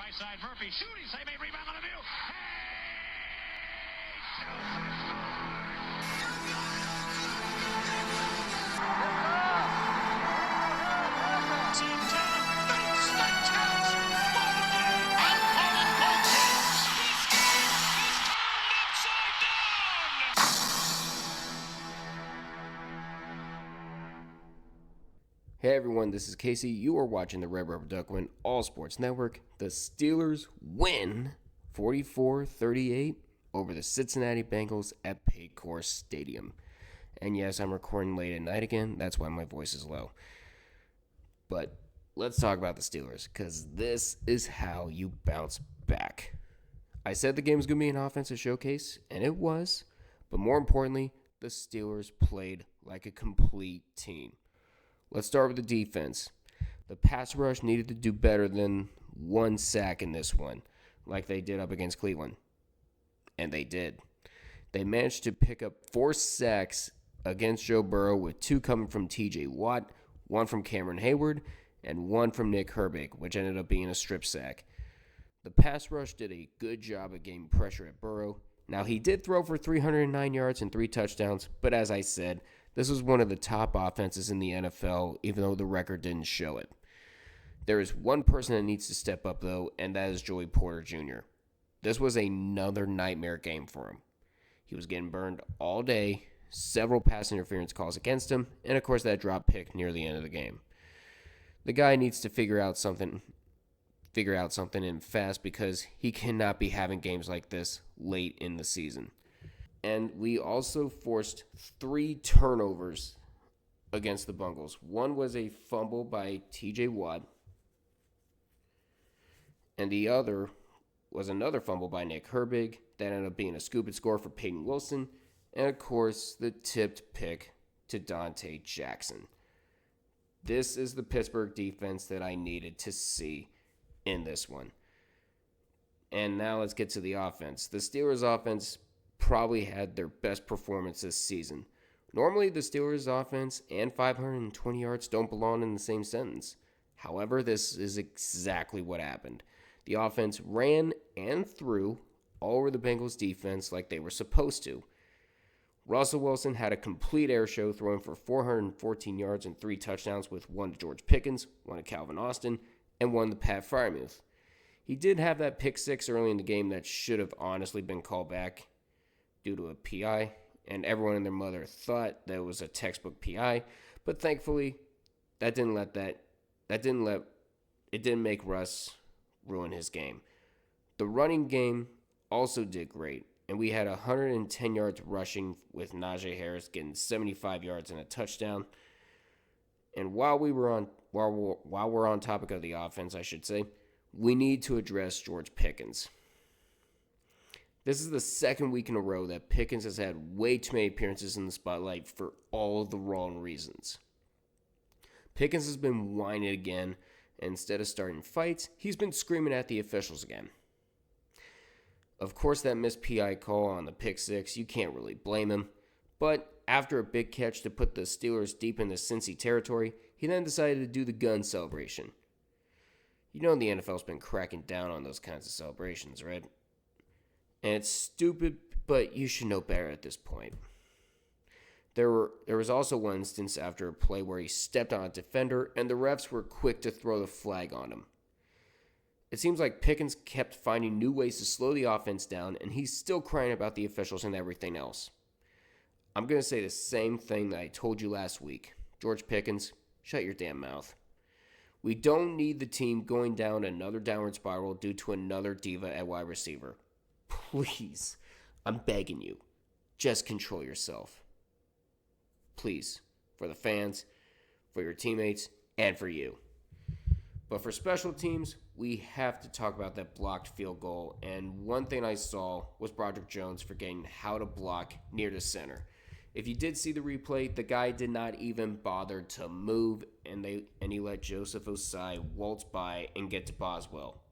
high side. Murphy shooting, save a rebound on the view. Hey everyone, this is Casey. You are watching the Red Rubber Duck Win All Sports Network. The Steelers win 44-38 over the Cincinnati Bengals at Paycor Stadium. And yes, I'm recording late at night again. That's why my voice is low. But let's talk about the Steelers, because this is how you bounce back. I said the game was going to be an offensive showcase, and it was. But more importantly, the Steelers played like a complete team. Let's start with the defense. The pass rush needed to do better than one sack in this one, like they did up against Cleveland. And they did. They managed to pick up 4 sacks against Joe Burrow, with 2 coming from TJ Watt, 1 from Cameron Hayward, and 1 from Nick Herbig, which ended up being a strip sack. The pass rush did a good job of getting pressure at Burrow. Now, he did throw for 309 yards and 3 touchdowns, but as I said, this was one of the top offenses in the NFL, even though the record didn't show it. There is one person that needs to step up, though, and that is Joey Porter Jr. This was another nightmare game for him. He was getting burned all day, several pass interference calls against him, and of course that drop pick near the end of the game. The guy needs to figure out something in fast, because he cannot be having games like this late in the season. And we also forced 3 turnovers against the Bengals. One was a fumble by TJ Watt, and the other was another fumble by Nick Herbig that ended up being a scoop and score for Peyton Wilson, and of course the tipped pick to Dante Jackson. This is the Pittsburgh defense that I needed to see in this one. And now let's get to the offense. The Steelers' offense probably had their best performance this season. Normally, the Steelers' offense and 520 yards don't belong in the same sentence. However, this is exactly what happened. The offense ran and threw all over the Bengals' defense like they were supposed to. Russell Wilson had a complete air show, throwing for 414 yards and 3 touchdowns, with 1 to George Pickens, 1 to Calvin Austin, and 1 to Pat Freiermuth. He did have that pick 6 early in the game that should have honestly been called back due to a PI, and everyone and their mother thought that it was a textbook PI, but thankfully it didn't make Russ ruin his game. The running game also did great, and we had 110 yards rushing, with Najee Harris getting 75 yards and a touchdown. And while we're on topic of the offense, I should say, we need to address George Pickens. This is the second week in a row that Pickens has had way too many appearances in the spotlight for all the wrong reasons. Pickens has been whining again, and instead of starting fights, he's been screaming at the officials again. Of course, that missed PI call on the pick 6, you can't really blame him, but after a big catch to put the Steelers deep into Cincy territory, he then decided to do the gun celebration. You know the NFL's been cracking down on those kinds of celebrations, right? And it's stupid, but you should know better at this point. There was also one instance after a play where he stepped on a defender, and the refs were quick to throw the flag on him. It seems like Pickens kept finding new ways to slow the offense down, and he's still crying about the officials and everything else. I'm going to say the same thing that I told you last week. George Pickens, shut your damn mouth. We don't need the team going down another downward spiral due to another diva at wide receiver. Please, I'm begging you, just control yourself. Please, for the fans, for your teammates, and for you. But for special teams, we have to talk about that blocked field goal. And one thing I saw was Broderick Jones forgetting how to block near the center. If you did see the replay, the guy did not even bother to move, and he let Joseph Osai waltz by and get to Boswell.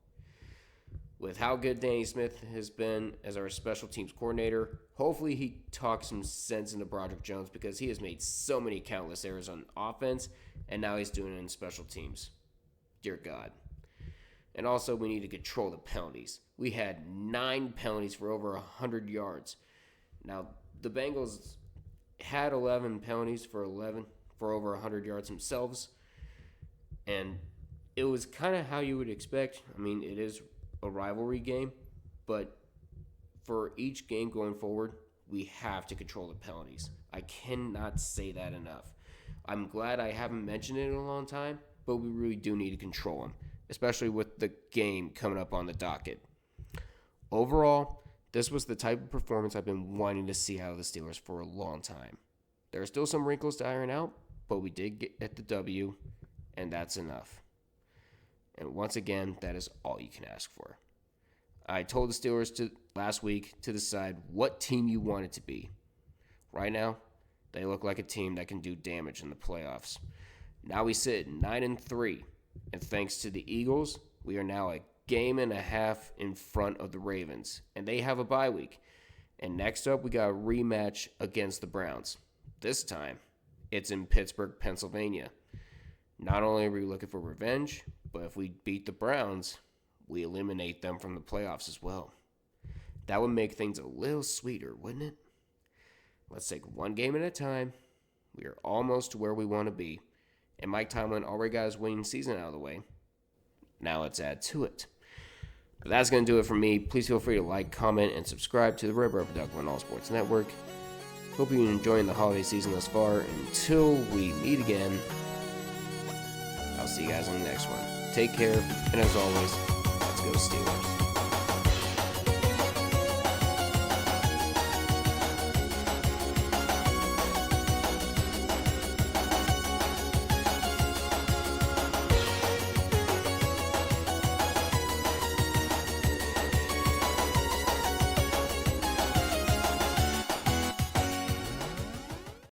With how good Danny Smith has been as our special teams coordinator, hopefully he talks some sense into Broderick Jones, because he has made so many countless errors on offense, and now he's doing it in special teams. Dear God. And also, we need to control the penalties. We had 9 penalties for over 100 yards. Now, the Bengals had 11 penalties for over 100 yards themselves. And it was kind of how you would expect. I mean, it is a rivalry game, but for each game going forward, we have to control the penalties. I cannot say that enough. I'm glad I haven't mentioned it in a long time, but we really do need to control them, especially with the game coming up on the docket. Overall, this was the type of performance I've been wanting to see out of the Steelers for a long time. There are still some wrinkles to iron out, but we did get the W, and that's enough. And once again, that is all you can ask for. I told the Steelers last week to decide what team you want it to be. Right now, they look like a team that can do damage in the playoffs. Now we sit 9-3, and thanks to the Eagles, we are now a game and a half in front of the Ravens, and they have a bye week. And next up, we got a rematch against the Browns. This time, it's in Pittsburgh, Pennsylvania. Not only are we looking for revenge, but if we beat the Browns, we eliminate them from the playoffs as well. That would make things a little sweeter, wouldn't it? Let's take one game at a time. We are almost to where we want to be. And Mike Tomlin already got his winning season out of the way. Now let's add to it. But that's going to do it for me. Please feel free to like, comment, and subscribe to the Red Rubber Duck on All Sports Network. Hope you're enjoying the holiday season thus far. Until we meet again, I'll see you guys on the next one. Take care, and as always, let's go Steelers.